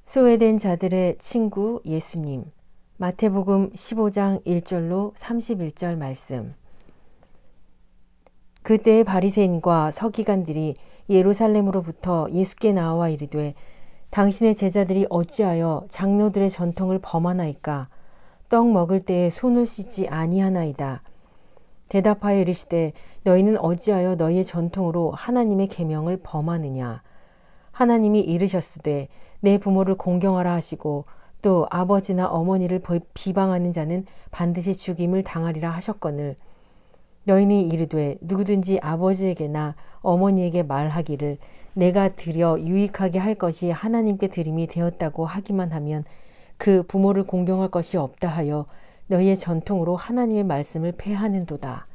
소외된 자들의 친구 예수님. 마태복음 15장 1절로 31절 말씀. 그때의 바리새인과 서기관들이 예루살렘으로부터 예수께 나와 이르되 당신의 제자들이 어찌하여 장로들의 전통을 범하나이까? 떡 먹을 때에 손을 씻지 아니하나이다. 대답하여 이르시되 너희는 어찌하여 너희의 전통으로 하나님의 계명을 범하느냐? 하나님이 이르셨으되 내 부모를 공경하라 하시고 또 아버지나 어머니를 비방하는 자는 반드시 죽임을 당하리라 하셨거늘 너희는 이르되 누구든지 아버지에게나 어머니에게 말하기를 내가 드려 유익하게 할 것이 하나님께 드림이 되었다고 하기만 하면 그 부모를 공경할 것이 없다 하여 너희의 전통으로 하나님의 말씀을 폐하는도다.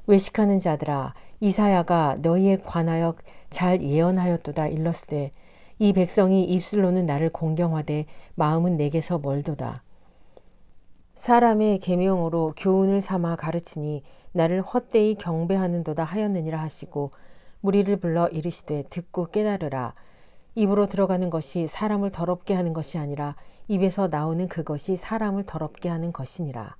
외식하는 자들아, 이사야가 너희에 관하여 잘 예언하였도다. 일렀으되 이 백성이 입술로는 나를 공경하되 마음은 내게서 멀도다. 사람의 계명으로 교훈을 삼아 가르치니 나를 헛되이 경배하는도다 하였느니라 하시고 무리를 불러 이르시되 듣고 깨달으라. 입으로 들어가는 것이 사람을 더럽게 하는 것이 아니라 입에서 나오는 그것이 사람을 더럽게 하는 것이니라.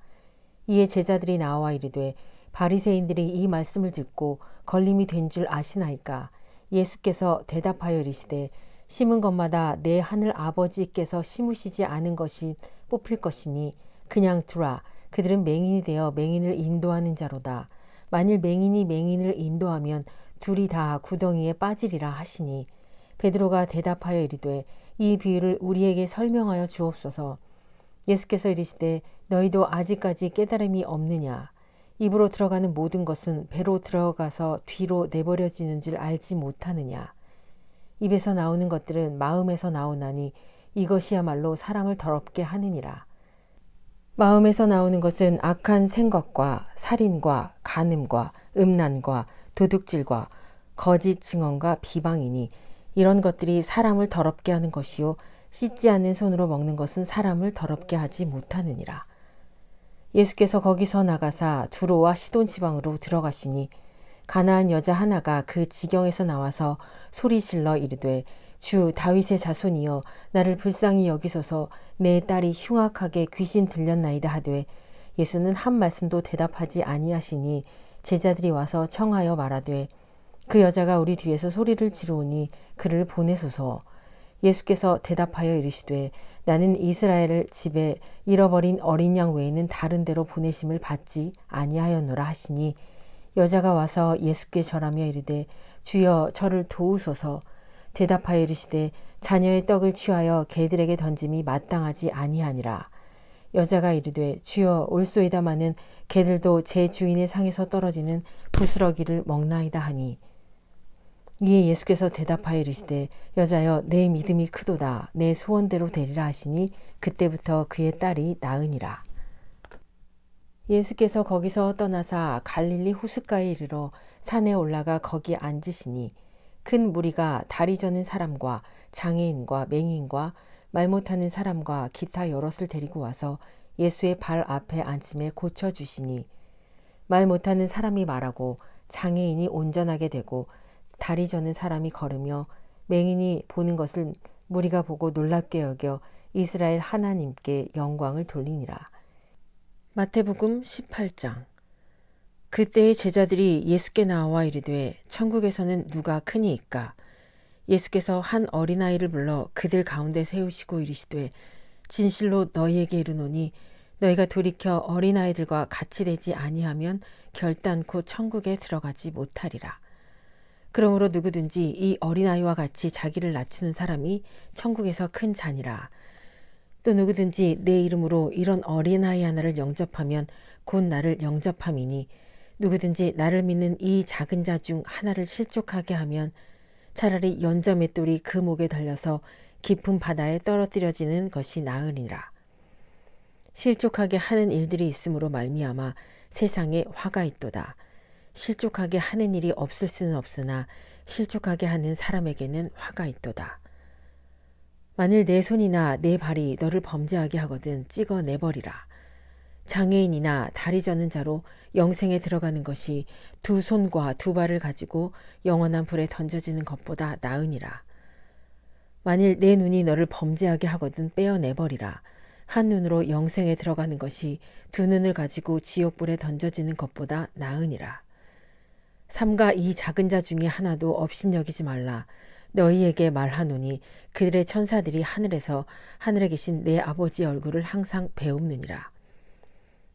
이에 제자들이 나와 이르되 바리새인들이 이 말씀을 듣고 걸림이 된 줄 아시나이까? 예수께서 대답하여 이르시되 심은 것마다 내 하늘 아버지께서 심으시지 않은 것이 뽑힐 것이니 그냥 두라. 그들은 맹인이 되어 맹인을 인도하는 자로다. 만일 맹인이 맹인을 인도하면 둘이 다 구덩이에 빠지리라 하시니 베드로가 대답하여 이르되 이 비유를 우리에게 설명하여 주옵소서. 예수께서 이르시되 너희도 아직까지 깨달음이 없느냐? 입으로 들어가는 모든 것은 배로 들어가서 뒤로 내버려지는 줄 알지 못하느냐? 입에서 나오는 것들은 마음에서 나오나니 이것이야말로 사람을 더럽게 하느니라. 마음에서 나오는 것은 악한 생각과 살인과 간음과 음란과 도둑질과 거짓 증언과 비방이니 이런 것들이 사람을 더럽게 하는 것이요 씻지 않는 손으로 먹는 것은 사람을 더럽게 하지 못하느니라. 예수께서 거기서 나가사 두로와 시돈 지방으로 들어가시니 가나안 여자 하나가 그 지경에서 나와서 소리질러 이르되 주 다윗의 자손이여 나를 불쌍히 여기소서. 내 딸이 흉악하게 귀신 들렸나이다 하되 예수는 한 말씀도 대답하지 아니하시니 제자들이 와서 청하여 말하되 그 여자가 우리 뒤에서 소리를 지르오니 그를 보내소서. 예수께서 대답하여 이르시되 나는 이스라엘 집에 잃어버린 어린 양 외에는 다른 데로 보내심을 받지 아니하였노라 하시니 여자가 와서 예수께 절하며 이르되 주여 저를 도우소서. 대답하여 이르시되 자녀의 떡을 취하여 개들에게 던짐이 마땅하지 아니하니라. 여자가 이르되 주여 올소이다마는 개들도 제 주인의 상에서 떨어지는 부스러기를 먹나이다 하니 이에 예수께서 대답하여 이르시되 여자여 내 믿음이 크도다. 내 소원대로 되리라 하시니 그때부터 그의 딸이 나으니라. 예수께서 거기서 떠나사 갈릴리 호숫가에 이르러 산에 올라가 거기 앉으시니 큰 무리가 다리 저는 사람과 장애인과 맹인과 말 못하는 사람과 기타 여럿을 데리고 와서 예수의 발 앞에 앉힘에 고쳐주시니 말 못하는 사람이 말하고 장애인이 온전하게 되고 다리 저는 사람이 걸으며 맹인이 보는 것을 무리가 보고 놀랍게 여겨 이스라엘 하나님께 영광을 돌리니라. 마태복음 18장. 그때의 제자들이 예수께 나와 이르되 천국에서는 누가 크니이까? 예수께서 한 어린아이를 불러 그들 가운데 세우시고 이르시되 진실로 너희에게 이르노니 너희가 돌이켜 어린아이들과 같이 되지 아니하면 결단코 천국에 들어가지 못하리라. 그러므로 누구든지 이 어린아이와 같이 자기를 낮추는 사람이 천국에서 큰 자니라. 또 누구든지 내 이름으로 이런 어린아이 하나를 영접하면 곧 나를 영접함이니 누구든지 나를 믿는 이 작은 자 중 하나를 실족하게 하면 차라리 연저 맷돌이 그 목에 달려서 깊은 바다에 떨어뜨려지는 것이 나으니라. 실족하게 하는 일들이 있으므로 말미암아 세상에 화가 있도다. 실족하게 하는 일이 없을 수는 없으나 실족하게 하는 사람에게는 화가 있도다. 만일 내 손이나 내 발이 너를 범죄하게 하거든 찍어내버리라. 장애인이나 다리 저는 자로 영생에 들어가는 것이 두 손과 두 발을 가지고 영원한 불에 던져지는 것보다 나으니라. 만일 내 눈이 너를 범죄하게 하거든 빼어내버리라. 한 눈으로 영생에 들어가는 것이 두 눈을 가지고 지옥불에 던져지는 것보다 나으니라. 삼가 이 작은 자 중에 하나도 업신여기지 말라. 너희에게 말하노니 그들의 천사들이 하늘에 계신 내 아버지 얼굴을 항상 배움느니라.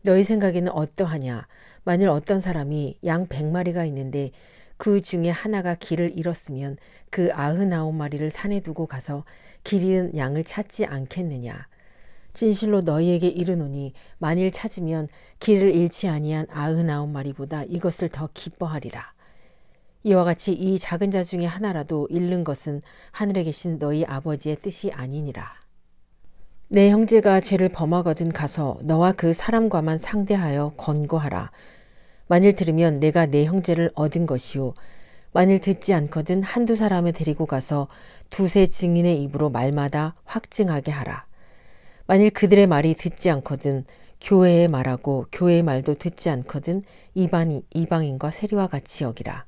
너희 생각에는 어떠하냐? 만일 어떤 사람이 양 100마리가 있는데 그 중에 하나가 길을 잃었으면 그 99마리를 산에 두고 가서 길 잃은 양을 찾지 않겠느냐? 진실로 너희에게 이르노니 만일 찾으면 길을 잃지 아니한 99마리보다 이것을 더 기뻐하리라. 이와 같이 이 작은 자 중에 하나라도 잃는 것은 하늘에 계신 너희 아버지의 뜻이 아니니라. 내 형제가 죄를 범하거든 가서 너와 그 사람과만 상대하여 권고하라. 만일 들으면 내가 내 형제를 얻은 것이요. 만일 듣지 않거든 한두 사람을 데리고 가서 두세 증인의 입으로 말마다 확증하게 하라. 만일 그들의 말이 듣지 않거든 교회의 말하고 교회의 말도 듣지 않거든 이방인과 세리와 같이 여기라.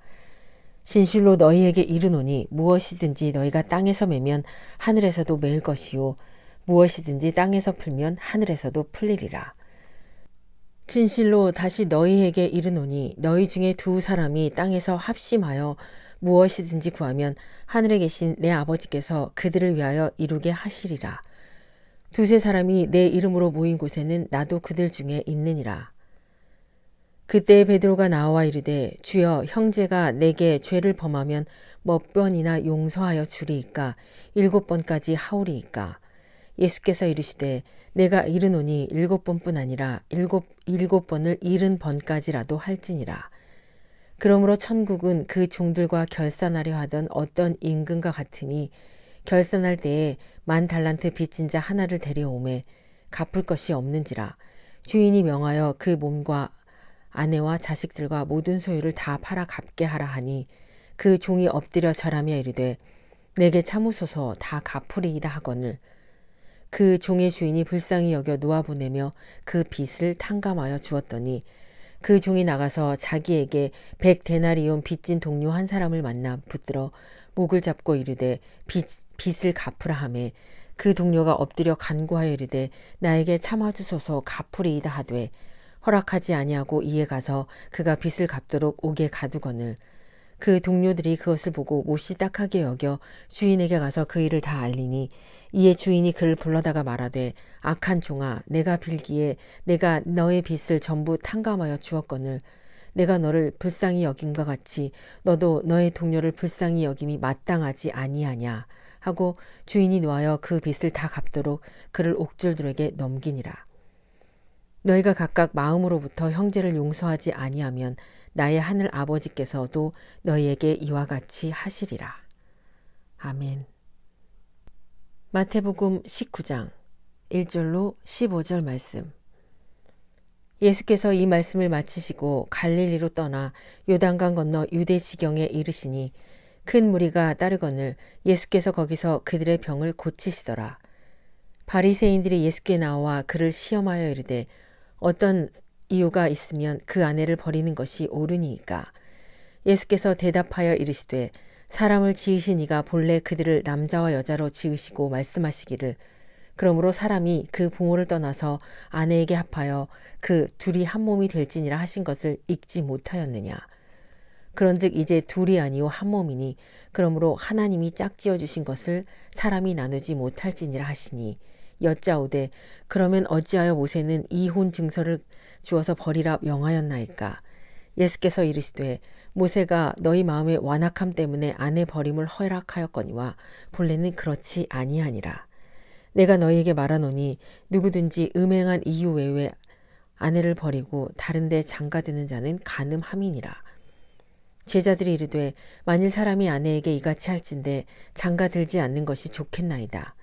진실로 너희에게 이르노니 무엇이든지 너희가 땅에서 매면 하늘에서도 맬 것이요 무엇이든지 땅에서 풀면 하늘에서도 풀리리라. 진실로 다시 너희에게 이르노니 너희 중에 두 사람이 땅에서 합심하여 무엇이든지 구하면 하늘에 계신 내 아버지께서 그들을 위하여 이루게 하시리라. 두세 사람이 내 이름으로 모인 곳에는 나도 그들 중에 있느니라. 그때 베드로가 나와 이르되 주여 형제가 내게 죄를 범하면 몇 번이나 용서하여 주리이까 7번까지 하오리이까. 예수께서 이르시되 내가 이르노니 7번뿐 아니라 일곱 번을 70번까지라도 할지니라. 그러므로 천국은 그 종들과 결산하려 하던 어떤 임금과 같으니 결산할 때에 10,000달란트 빚진 자 하나를 데려오매 갚을 것이 없는지라. 주인이 명하여 그 몸과 아내와 자식들과 모든 소유를 다 팔아 갚게 하라 하니 그 종이 엎드려 절하며 이르되 내게 참으소서 다 갚으리이다 하거늘 그 종의 주인이 불쌍히 여겨 놓아보내며 그 빚을 탕감하여 주었더니 그 종이 나가서 자기에게 100데나리온 빚진 동료 한 사람을 만나 붙들어 목을 잡고 이르되 빚을 갚으라 하매 그 동료가 엎드려 간구하여 이르되 나에게 참아주소서 갚으리이다 하되 허락하지 아니하고 이에 가서 그가 빚을 갚도록 옥에 가두거늘 그 동료들이 그것을 보고 몹시 딱하게 여겨 주인에게 가서 그 일을 다 알리니 이에 주인이 그를 불러다가 말하되 악한 종아 내가 빌기에 내가 너의 빚을 전부 탕감하여 주었거늘 내가 너를 불쌍히 여김과 같이 너도 너의 동료를 불쌍히 여김이 마땅하지 아니하냐 하고 주인이 노하여 그 빚을 다 갚도록 그를 옥졸들에게 넘기니라. 너희가 각각 마음으로부터 형제를 용서하지 아니하면 나의 하늘 아버지께서도 너희에게 이와 같이 하시리라. 아멘. 마태복음 19장 1절로 15절 말씀. 예수께서 이 말씀을 마치시고 갈릴리로 떠나 요단강 건너 유대 지경에 이르시니 큰 무리가 따르거늘 예수께서 거기서 그들의 병을 고치시더라. 바리새인들이 예수께 나와 그를 시험하여 이르되 어떤 이유가 있으면 그 아내를 버리는 것이 옳으니이까. 예수께서 대답하여 이르시되 사람을 지으신 이가 본래 그들을 남자와 여자로 지으시고 말씀하시기를 그러므로 사람이 그 부모를 떠나서 아내에게 합하여 그 둘이 한 몸이 될지니라 하신 것을 읽지 못하였느냐. 그런즉 이제 둘이 아니요 한 몸이니 그러므로 하나님이 짝지어 주신 것을 사람이 나누지 못할지니라 하시니 여짜오되 그러면 어찌하여 모세는 이혼 증서를 주어서 버리라 명하였나이까. 예수께서 이르시되 모세가 너희 마음의 완악함 때문에 아내 버림을 허락하였거니와 본래는 그렇지 아니하니라. 내가 너희에게 말하노니 누구든지 음행한 이유 외에 아내를 버리고 다른 데 장가드는 자는 간음함이니라. 제자들이 이르되 만일 사람이 아내에게 이같이 할진대 장가들지 않는 것이 좋겠나이다.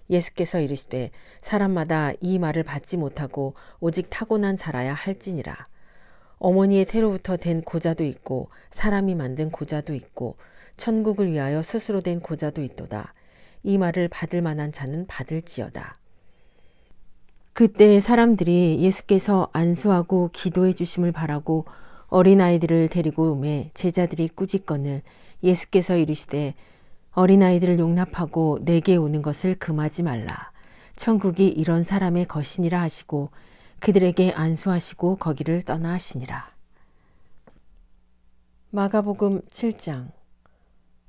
예수께서 이르시되 사람마다 이 말을 받지 못하고 오직 타고난 자라야 할지니라. 어머니의 태로부터 된 고자도 있고 사람이 만든 고자도 있고 천국을 위하여 스스로 된 고자도 있도다. 이 말을 받을 만한 자는 받을지어다. 그때 사람들이 예수께서 안수하고 기도해 주심을 바라고 어린아이들을 데리고 오매 제자들이 꾸짖거늘 예수께서 이르시되 어린아이들을 용납하고 내게 오는 것을 금하지 말라. 천국이 이런 사람의 것이니라 하시고 그들에게 안수하시고 거기를 떠나 하시니라. 마가복음 7장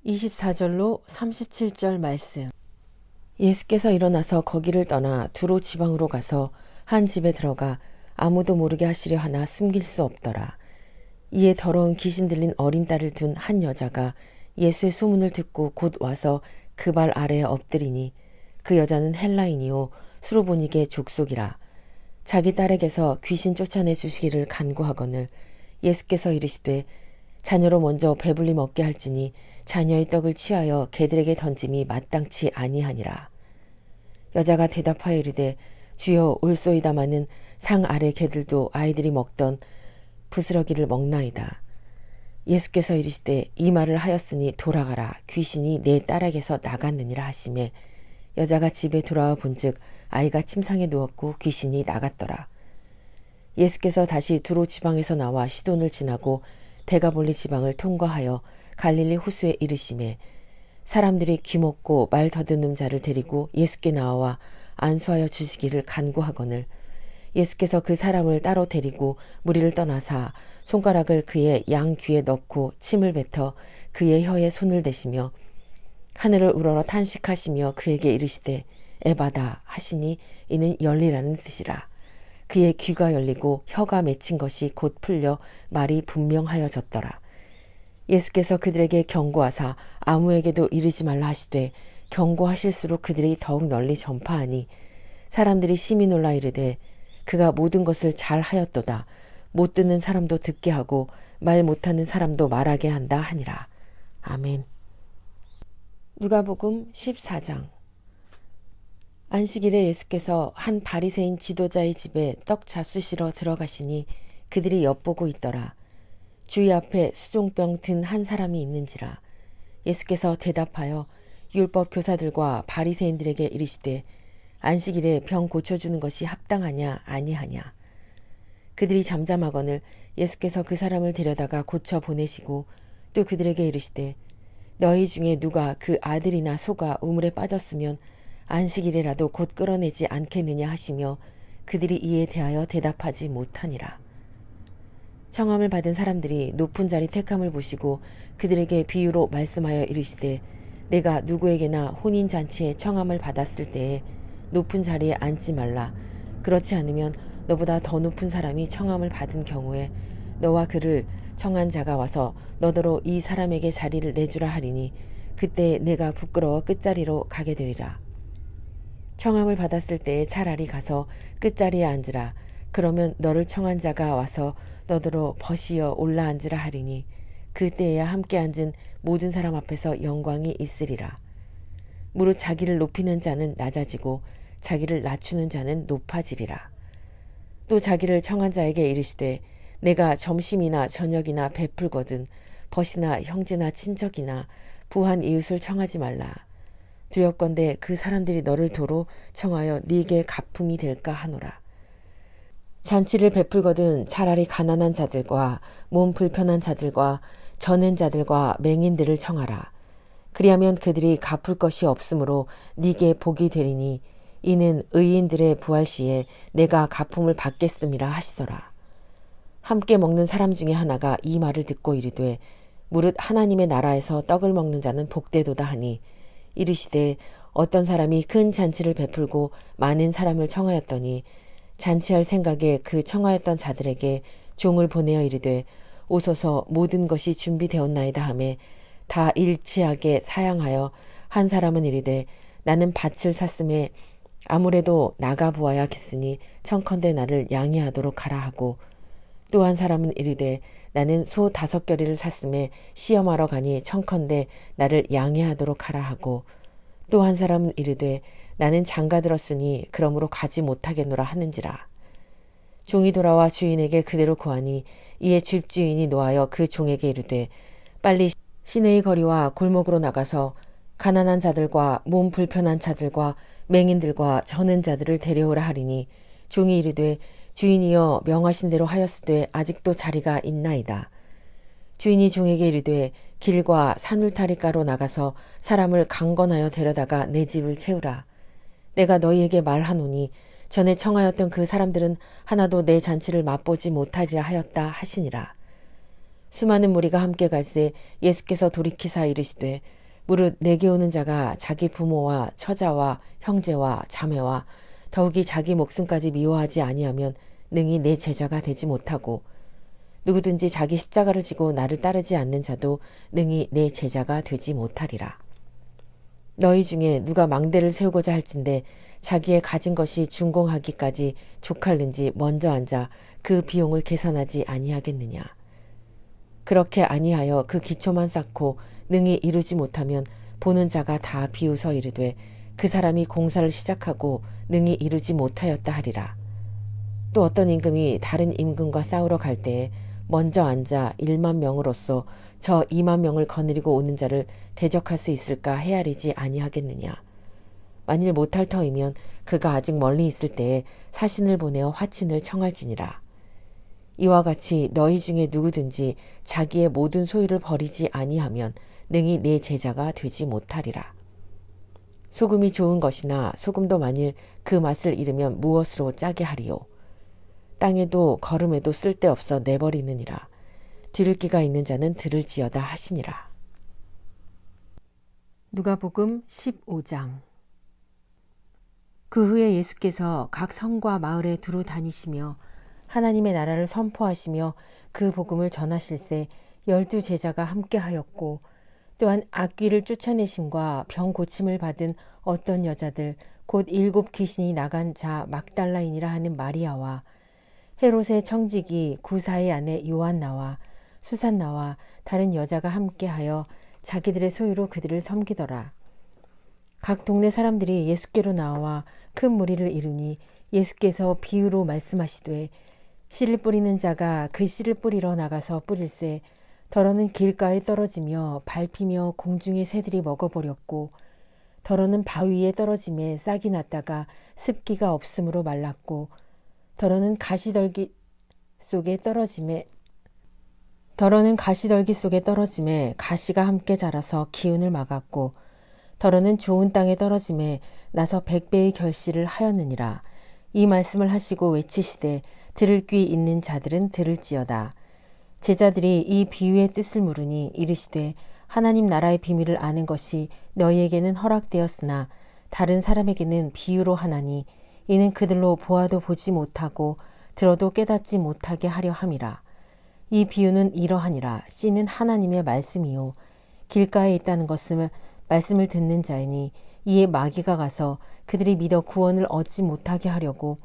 24절로 37절 말씀. 예수께서 일어나서 거기를 떠나 두로 지방으로 가서 한 집에 들어가 아무도 모르게 하시려 하나 숨길 수 없더라. 이에 더러운 귀신 들린 어린 딸을 둔 한 여자가 예수의 소문을 듣고 곧 와서 그 발 아래에 엎드리니 그 여자는 헬라인이요 수로보니게 족속이라. 자기 딸에게서 귀신 쫓아내 주시기를 간구하거늘 예수께서 이르시되 자녀로 먼저 배불리 먹게 할지니 자녀의 떡을 취하여 개들에게 던짐이 마땅치 아니하니라. 여자가 대답하여 이르되 주여 올소이다마는 상 아래 개들도 아이들이 먹던 부스러기를 먹나이다. 예수께서 이르시되 이 말을 하였으니 돌아가라. 귀신이 내 딸에게서 나갔느니라 하시매 여자가 집에 돌아와 본즉 아이가 침상에 누웠고 귀신이 나갔더라. 예수께서 다시 두로 지방에서 나와 시돈을 지나고 데가볼리 지방을 통과하여 갈릴리 호수에 이르시매 사람들이 귀먹고 말 더듬는 자를 데리고 예수께 나와 안수하여 주시기를 간구하거늘 예수께서 그 사람을 따로 데리고 무리를 떠나사 손가락을 그의 양 귀에 넣고 침을 뱉어 그의 혀에 손을 대시며 하늘을 우러러 탄식하시며 그에게 이르시되 에바다 하시니 이는 열리라는 뜻이라. 그의 귀가 열리고 혀가 맺힌 것이 곧 풀려 말이 분명하여졌더라. 예수께서 그들에게 경고하사 아무에게도 이르지 말라 하시되 경고하실수록 그들이 더욱 널리 전파하니 사람들이 심히 놀라 이르되 그가 모든 것을 잘 하였도다. 못 듣는 사람도 듣게 하고 말 못하는 사람도 말하게 한다 하니라. 아멘. 누가복음 14장. 안식일에 예수께서 한 바리새인 지도자의 집에 떡 잡수시러 들어가시니 그들이 엿보고 있더라. 주의 앞에 수종병 든 한 사람이 있는지라. 예수께서 대답하여 율법 교사들과 바리새인들에게 이르시되 안식일에 병 고쳐주는 것이 합당하냐 아니하냐. 그들이 잠잠하거늘 예수께서 그 사람을 데려다가 고쳐 보내시고 또 그들에게 이르시되 너희 중에 누가 그 아들이나 소가 우물에 빠졌으면 안식일이라도 곧 끌어내지 않겠느냐 하시며 그들이 이에 대하여 대답하지 못하니라. 청함을 받은 사람들이 높은 자리 택함을 보시고 그들에게 비유로 말씀하여 이르시되 내가 누구에게나 혼인잔치에 청함을 받았을 때에 높은 자리에 앉지 말라. 그렇지 않으면 너보다 더 높은 사람이 청함을 받은 경우에 너와 그를 청한 자가 와서 너더러 이 사람에게 자리를 내주라 하리니 그때 내가 부끄러워 끝자리로 가게 되리라. 청함을 받았을 때에 차라리 가서 끝자리에 앉으라. 그러면 너를 청한 자가 와서 너더러 벗이어 올라앉으라 하리니 그때에야 함께 앉은 모든 사람 앞에서 영광이 있으리라. 무릇 자기를 높이는 자는 낮아지고 자기를 낮추는 자는 높아지리라. 또 자기를 청한 자에게 이르시되 내가 점심이나 저녁이나 베풀거든 벗이나 형제나 친척이나 부한 이웃을 청하지 말라. 두렵건대 그 사람들이 너를 도로 청하여 네게 가품이 될까 하노라. 잔치를 베풀거든 차라리 가난한 자들과 몸 불편한 자들과 저는 자들과 맹인들을 청하라. 그리하면 그들이 갚을 것이 없으므로 네게 복이 되리니 이는 의인들의 부활 시에 내가 가품을 받겠음이라 하시더라. 함께 먹는 사람 중에 하나가 이 말을 듣고 이르되 무릇 하나님의 나라에서 떡을 먹는 자는 복되도다 하니 이르시되 어떤 사람이 큰 잔치를 베풀고 많은 사람을 청하였더니 잔치할 생각에 그 청하였던 자들에게 종을 보내어 이르되 오소서 모든 것이 준비되었나이다 하매 다 일치하게 사양하여 한 사람은 이르되 나는 밭을 샀음에 아무래도 나가 보아야겠으니 청컨대 나를 양해하도록 하라 하고 또 한 사람은 이르되 나는 소 5겨리를 샀음에 시험하러 가니 청컨대 나를 양해하도록 하라 하고 또 한 사람은 이르되 나는 장가 들었으니 그러므로 가지 못하겠노라 하는지라. 종이 돌아와 주인에게 그대로 고하니 이에 집주인이 노하여 그 종에게 이르되 빨리 시내의 거리와 골목으로 나가서 가난한 자들과 몸 불편한 자들과 맹인들과 저는 자들을 데려오라 하리니 종이 이르되 주인이여 명하신 대로 하였으되 아직도 자리가 있나이다. 주인이 종에게 이르되 길과 산울타리가로 나가서 사람을 강건하여 데려다가 내 집을 채우라. 내가 너희에게 말하노니 전에 청하였던 그 사람들은 하나도 내 잔치를 맛보지 못하리라 하였다 하시니라. 수많은 무리가 함께 갈새 예수께서 돌이키사 이르시되 무릇 내게 오는 자가 자기 부모와 처자와 형제와 자매와 더욱이 자기 목숨까지 미워하지 아니하면 능히 내 제자가 되지 못하고 누구든지 자기 십자가를 지고 나를 따르지 않는 자도 능히 내 제자가 되지 못하리라. 너희 중에 누가 망대를 세우고자 할진대 자기의 가진 것이 준공하기까지 족할는지 먼저 앉아 그 비용을 계산하지 아니하겠느냐. 그렇게 아니하여 그 기초만 쌓고 능히 이루지 못하면 보는 자가 다 비웃어 이르되 그 사람이 공사를 시작하고 능히 이루지 못하였다 하리라. 또 어떤 임금이 다른 임금과 싸우러 갈 때에 먼저 앉아 1만 명으로서 저 2만 명을 거느리고 오는 자를 대적할 수 있을까 헤아리지 아니하겠느냐. 만일 못할 터이면 그가 아직 멀리 있을 때에 사신을 보내어 화친을 청할지니라. 이와 같이 너희 중에 누구든지 자기의 모든 소유를 버리지 아니하면 능히 내 제자가 되지 못하리라. 소금이 좋은 것이나 소금도 만일 그 맛을 잃으면 무엇으로 짜게 하리요. 땅에도 거름에도 쓸데없어 내버리느니라. 들을 귀가 있는 자는 들을지어다 하시니라. 누가복음 15장. 그 후에 예수께서 각 성과 마을에 두루 다니시며 하나님의 나라를 선포하시며 그 복음을 전하실새 12 제자가 함께하였고 또한 악귀를 쫓아내심과 병 고침을 받은 어떤 여자들 곧 7 귀신이 나간 자 막달라인이라 하는 마리아와 헤롯의 청지기 구사의 아내 요한나와 수산나와 다른 여자가 함께하여 자기들의 소유로 그들을 섬기더라. 각 동네 사람들이 예수께로 나와 큰 무리를 이루니 예수께서 비유로 말씀하시되 씨를 뿌리는 자가 그 씨를 뿌리러 나가서 뿌릴새 더러는 길가에 떨어지며 밟히며 공중의 새들이 먹어버렸고 더러는 바위 위에 떨어짐에 싹이 났다가 습기가 없으므로 말랐고 더러는 가시덜기 속에 떨어짐에 가시가 함께 자라서 기운을 막았고 더러는 좋은 땅에 떨어짐에 나서 100배의 결실을 하였느니라. 이 말씀을 하시고 외치시되 들을 귀 있는 자들은 들을지어다. 제자들이 이 비유의 뜻을 물으니 이르시되 하나님 나라의 비밀을 아는 것이 너희에게는 허락되었으나 다른 사람에게는 비유로 하나니 이는 그들로 보아도 보지 못하고 들어도 깨닫지 못하게 하려 함이라. 이 비유는 이러하니라. 씨는 하나님의 말씀이요 길가에 있다는 것을 말씀을 듣는 자이니 이에 마귀가 가서 그들이 믿어 구원을 얻지 못하게 하려고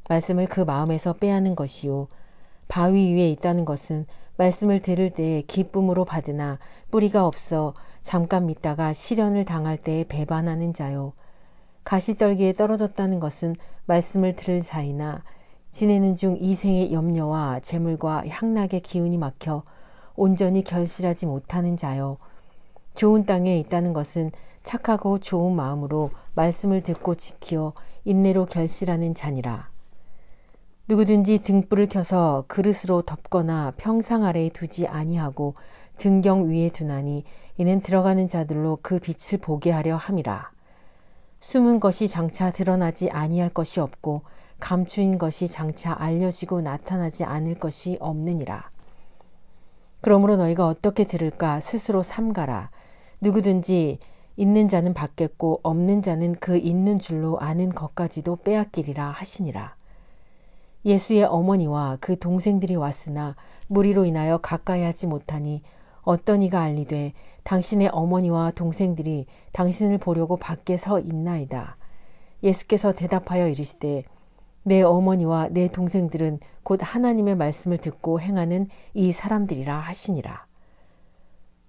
말씀을 그 마음에서 빼앗는 것이요 바위 위에 있다는 것은 말씀을 들을 때에 기쁨으로 받으나 뿌리가 없어 잠깐 믿다가 시련을 당할 때에 배반하는 자요 가시떨기에 떨어졌다는 것은 말씀을 들을 자이나 지내는 중 이생의 염려와 재물과 향락의 기운이 막혀 온전히 결실하지 못하는 자요 좋은 땅에 있다는 것은 착하고 좋은 마음으로 말씀을 듣고 지키어 인내로 결실하는 자니라. 누구든지 등불을 켜서 그릇으로 덮거나 평상 아래에 두지 아니하고 등경 위에 두나니 이는 들어가는 자들로 그 빛을 보게 하려 함이라. 숨은 것이 장차 드러나지 아니할 것이 없고 감추인 것이 장차 알려지고 나타나지 않을 것이 없느니라. 그러므로 너희가 어떻게 들을까 스스로 삼가라. 누구든지 있는 자는 받겠고 없는 자는 그 있는 줄로 아는 것까지도 빼앗기리라 하시니라. 예수의 어머니와 그 동생들이 왔으나 무리로 인하여 가까이 하지 못하니 어떤 이가 알리되 당신의 어머니와 동생들이 당신을 보려고 밖에 서 있나이다. 예수께서 대답하여 이르시되 내 어머니와 내 동생들은 곧 하나님의 말씀을 듣고 행하는 이 사람들이라 하시니라.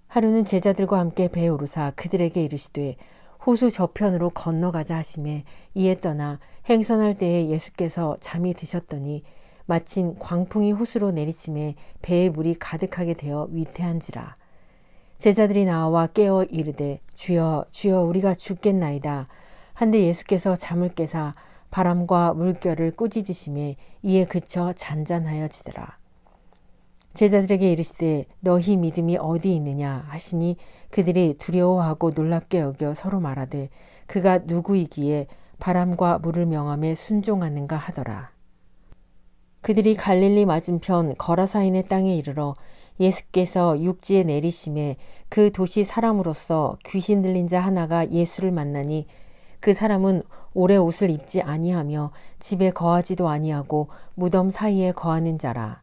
하루는 제자들과 함께 배에 오르사 그들에게 이르시되 호수 저편으로 건너가자 하시매 이에 떠나 행선할 때에 예수께서 잠이 드셨더니 마침 광풍이 호수로 내리침에 배에 물이 가득하게 되어 위태한지라. 제자들이 나와 깨어 이르되 주여 주여 우리가 죽겠나이다. 한데 예수께서 잠을 깨사 바람과 물결을 꾸짖으심에 이에 그쳐 잔잔하여지더라. 제자들에게 이르시되 너희 믿음이 어디 있느냐 하시니 그들이 두려워하고 놀랍게 여겨 서로 말하되 그가 누구이기에 바람과 물을 명함에 순종하는가 하더라. 그들이 갈릴리 맞은편 거라사인의 땅에 이르러 예수께서 육지에 내리심에 그 도시 사람으로서 귀신 들린 자 하나가 예수를 만나니 그 사람은 오래 옷을 입지 아니하며 집에 거하지도 아니하고 무덤 사이에 거하는 자라.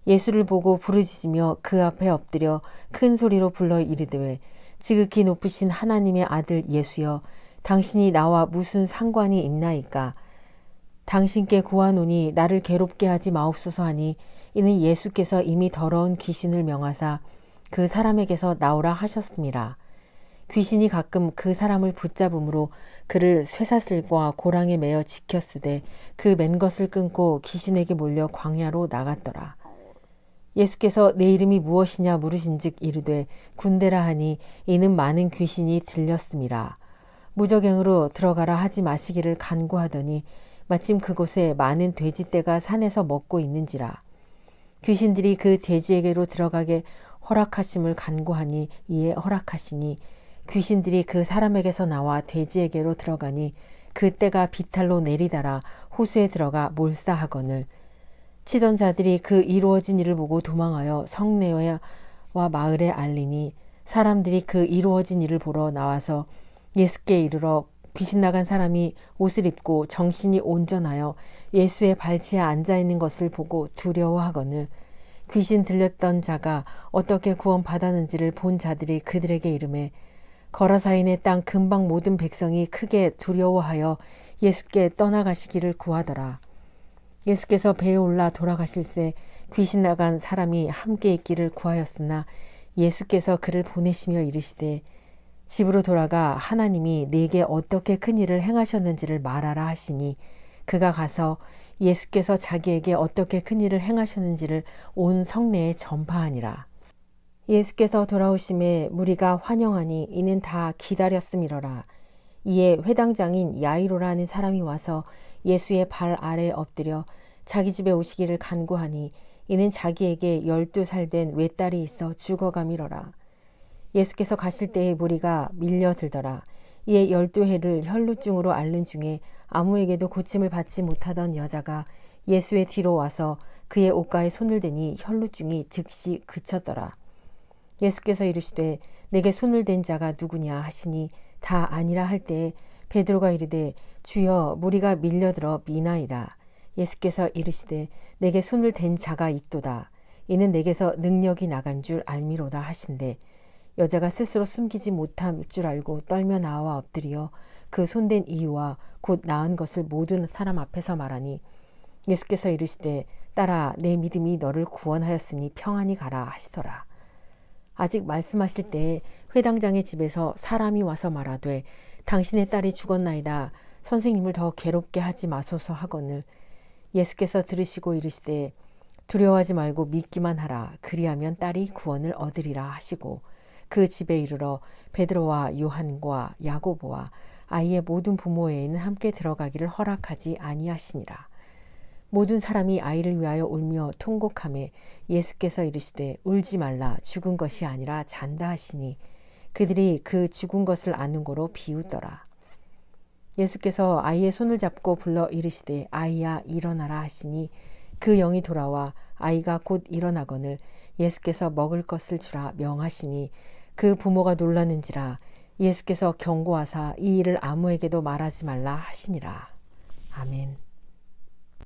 예수를 보고 부르짖으며 그 앞에 엎드려 큰 소리로 불러 이르되 지극히 높으신 하나님의 아들 예수여 당신이 나와 무슨 상관이 있나이까. 당신께 구하노니 나를 괴롭게 하지 마옵소서 하니 이는 예수께서 이미 더러운 귀신을 명하사 그 사람에게서 나오라 하셨습니다. 귀신이 가끔 그 사람을 붙잡음으로 그를 쇠사슬과 고랑에 매어 지켰으되 그 맨 것을 끊고 귀신에게 몰려 광야로 나갔더라. 예수께서 내 이름이 무엇이냐 물으신즉 이르되 군대라 하니 이는 많은 귀신이 들렸음이라. 무저갱으로 들어가라 하지 마시기를 간구하더니 마침 그곳에 많은 돼지떼가 산에서 먹고 있는지라. 귀신들이 그 돼지에게로 들어가게 허락하심을 간구하니 이에 허락하시니 귀신들이 그 사람에게서 나와 돼지에게로 들어가니 그 떼가 비탈로 내리달아 호수에 들어가 몰사하거늘. 치던 자들이 그 이루어진 일을 보고 도망하여 성내와 마을에 알리니 사람들이 그 이루어진 일을 보러 나와서 예수께 이르러 귀신 나간 사람이 옷을 입고 정신이 온전하여 예수의 발치에 앉아있는 것을 보고 두려워하거늘. 귀신 들렸던 자가 어떻게 구원받았는지를 본 자들이 그들에게 이르매 거라사인의 땅 근방 모든 백성이 크게 두려워하여 예수께 떠나가시기를 구하더라. 예수께서 배에 올라 돌아가실새 귀신 나간 사람이 함께 있기를 구하였으나 예수께서 그를 보내시며 이르시되 집으로 돌아가 하나님이 네게 어떻게 큰 일을 행하셨는지를 말하라 하시니 그가 가서 예수께서 자기에게 어떻게 큰 일을 행하셨는지를 온 성내에 전파하니라. 예수께서 돌아오심에 무리가 환영하니 이는 다 기다렸음이로라. 이에 회당장인 야이로라는 사람이 와서 예수의 발 아래에 엎드려 자기 집에 오시기를 간구하니 이는 자기에게 12살 된 외딸이 있어 죽어가미러라. 예수께서 가실 때에 무리가 밀려들더라. 이에 12해를 혈루증으로 앓는 중에 아무에게도 고침을 받지 못하던 여자가 예수의 뒤로 와서 그의 옷가에 손을 대니 혈루증이 즉시 그쳤더라. 예수께서 이르시되 내게 손을 댄 자가 누구냐 하시니 다 아니라 할 때에 베드로가 이르되 주여 무리가 밀려들어 미나이다. 예수께서 이르시되 내게 손을 댄 자가 있도다. 이는 내게서 능력이 나간 줄 알미로다 하신대 여자가 스스로 숨기지 못할 줄 알고 떨며 나와 엎드려 그 손댄 이유와 곧 나은 것을 모든 사람 앞에서 말하니 예수께서 이르시되 딸아 내 믿음이 너를 구원하였으니 평안히 가라 하시더라. 아직 말씀하실 때에 회당장의 집에서 사람이 와서 말하되 당신의 딸이 죽었나이다. 선생님을 더 괴롭게 하지 마소서 하거늘. 예수께서 들으시고 이르시되 두려워하지 말고 믿기만 하라. 그리하면 딸이 구원을 얻으리라 하시고 그 집에 이르러 베드로와 요한과 야고보와 아이의 모든 부모에는 함께 들어가기를 허락하지 아니하시니라. 모든 사람이 아이를 위하여 울며 통곡하매 예수께서 이르시되 울지 말라 죽은 것이 아니라 잔다 하시니 그들이 그 죽은 것을 아는 고로 비웃더라. 예수께서 아이의 손을 잡고 불러 이르시되 아이야 일어나라 하시니 그 영이 돌아와 아이가 곧 일어나거늘 예수께서 먹을 것을 주라 명하시니 그 부모가 놀라는지라. 예수께서 경고하사 이 일을 아무에게도 말하지 말라 하시니라. 아멘.